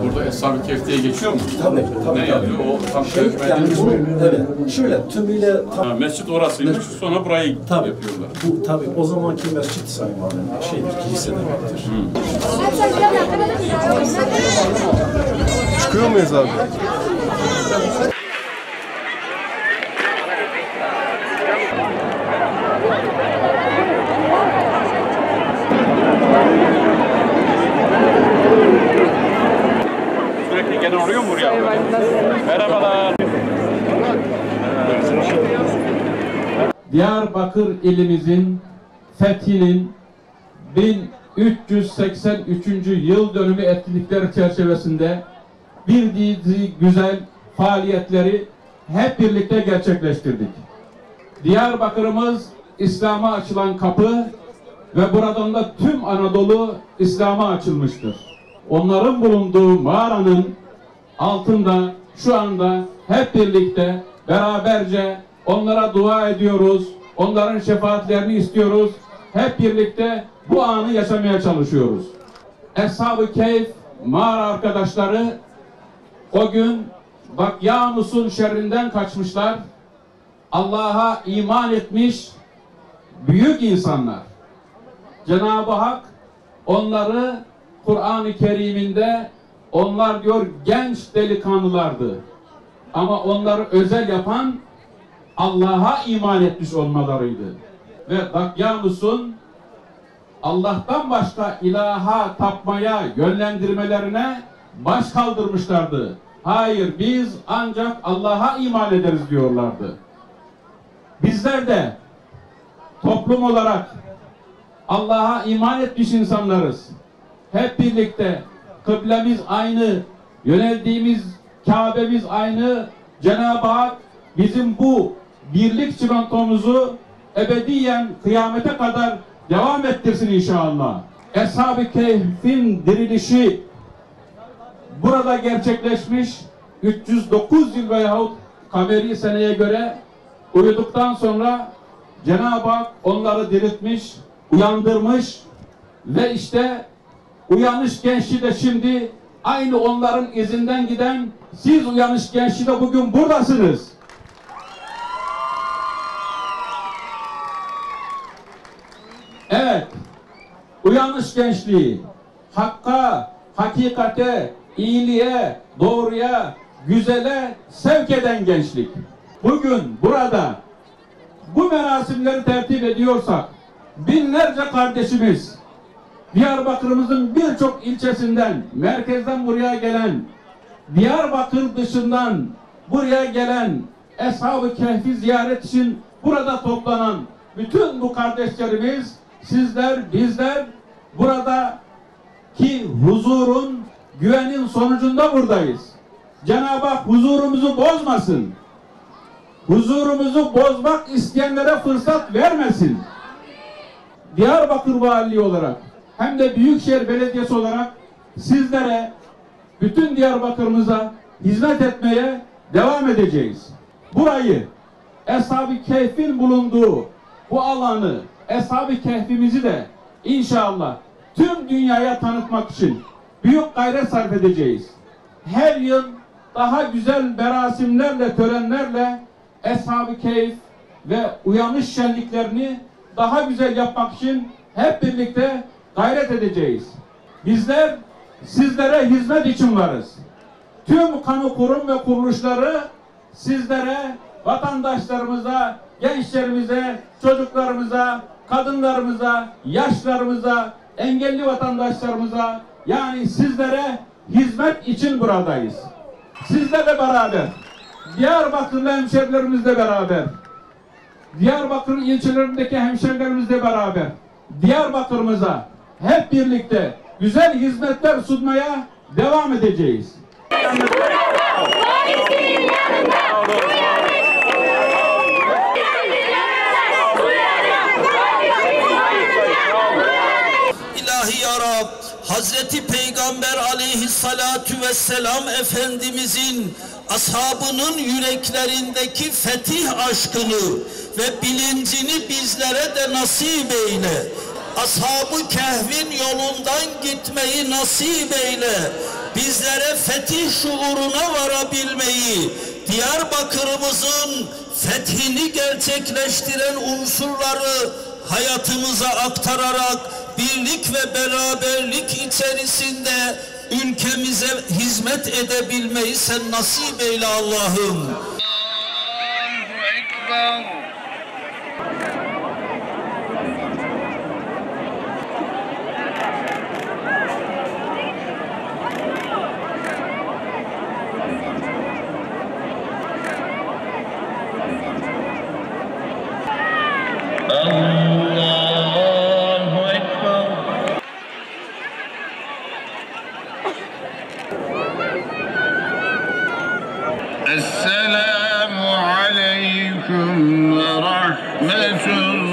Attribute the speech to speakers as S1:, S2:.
S1: Burada Eshab-ı Kehf'e geçiyor mu?
S2: Tabii.
S1: Ne yazıyor? O tam
S2: Yani bu, evet. Şöyle tümüyle
S1: mescit orasıymış. Sonra burayı yapıyorlar.
S2: Bu tabii o zamanki mescit sayılır. Kilise demektir.
S3: Çıkıyor muyuz abi?
S1: Sürekli gelen oluyor mu buraya? Merhabalar.
S4: Diyarbakır ilimizin fethinin 1383. yıl dönümü etkinlikleri çerçevesinde bir dizi güzel faaliyetleri hep birlikte gerçekleştirdik. Diyarbakır'ımız İslam'a açılan kapı ve buradan da tüm Anadolu İslam'a açılmıştır. Onların bulunduğu mağaranın altında şu anda hep birlikte beraberce onlara dua ediyoruz. Onların şefaatlerini istiyoruz. Hep birlikte bu anı yaşamaya çalışıyoruz. Eshab-ı Kehf mağara arkadaşları o gün Dakyanus'un şerrinden kaçmışlar. Allah'a iman etmiş büyük insanlar. Cenab-ı Hak onları Kur'an-ı Kerim'inde onlar diyor genç delikanlılardı. Ama onları özel yapan Allah'a iman etmiş olmalarıydı. Ve Dakyanus'un Allah'tan başka ilaha tapmaya yönlendirmelerine baş kaldırmışlardı. Hayır, biz ancak Allah'a iman ederiz diyorlardı. Bizler de toplum olarak Allah'a iman etmiş insanlarız. Hep birlikte kıblemiz aynı, yöneldiğimiz Kabe'miz aynı. Cenab-ı Hak bizim bu birlik çimentomuzu ebediyen kıyamete kadar devam ettirsin inşallah. Eshab-ı Kehf'in dirilişi burada gerçekleşmiş. 309 yıl veyahut kameri seneye göre uyuduktan sonra Cenab-ı Hak onları diriltmiş, uyandırmış ve işte uyanış gençliği de şimdi aynı onların izinden giden siz uyanış gençliği de bugün buradasınız. Evet, uyanış gençliği, hakka, hakikate, iyiliğe, doğruya, güzele sevk eden gençlik. Bugün burada bu merasimleri tertip ediyorsak, binlerce kardeşimiz, Diyarbakır'ımızın birçok ilçesinden, merkezden buraya gelen, Diyarbakır dışından buraya gelen, Eshab-ı Kehf'i ziyaret için burada toplanan bütün bu kardeşlerimiz, sizler, bizler buradaki huzurun, güvenin sonucunda buradayız. Cenab-ı Hak huzurumuzu bozmasın. Huzurumuzu bozmak isteyenlere fırsat vermesin. Diyarbakır Valiliği olarak hem de Büyükşehir Belediyesi olarak sizlere, bütün Diyarbakır'ımıza hizmet etmeye devam edeceğiz. Burayı, Eshab-ı Kehf'in bulunduğu bu alanı, Eshab-ı Kehf'imizi de inşallah tüm dünyaya tanıtmak için büyük gayret sarf edeceğiz. Her yıl daha güzel merasimlerle, törenlerle Eshab-ı Kehf ve uyanış şenliklerini daha güzel yapmak için hep birlikte gayret edeceğiz. Bizler sizlere hizmet için varız. Tüm kamu kurum ve kuruluşları sizlere, vatandaşlarımıza, gençlerimize, çocuklarımıza, kadınlarımıza, yaşlarımıza, engelli vatandaşlarımıza, yani sizlere hizmet için buradayız. Sizlerle beraber, Diyarbakırlı hemşerilerimizle beraber, Diyarbakır ilçelerindeki hemşerilerimizle beraber Diyarbakır'ımıza hep birlikte güzel hizmetler sunmaya devam edeceğiz.
S3: Hazreti Peygamber aleyhissalatu vesselam Efendimizin ashabının yüreklerindeki fetih aşkını ve bilincini bizlere de nasip eyle. Ashab-ı Kehf'in yolundan gitmeyi nasip eyle. Bizlere fetih şuuruna varabilmeyi, Diyarbakır'ımızın fethini gerçekleştiren unsurları hayatımıza aktararak birlik ve beraberlik içerisinde ülkemize hizmet edebilmeyi sen nasip eyle Allah'ım. Allahu Ekber.
S5: Esselamu aleyküm ve rahmetullah.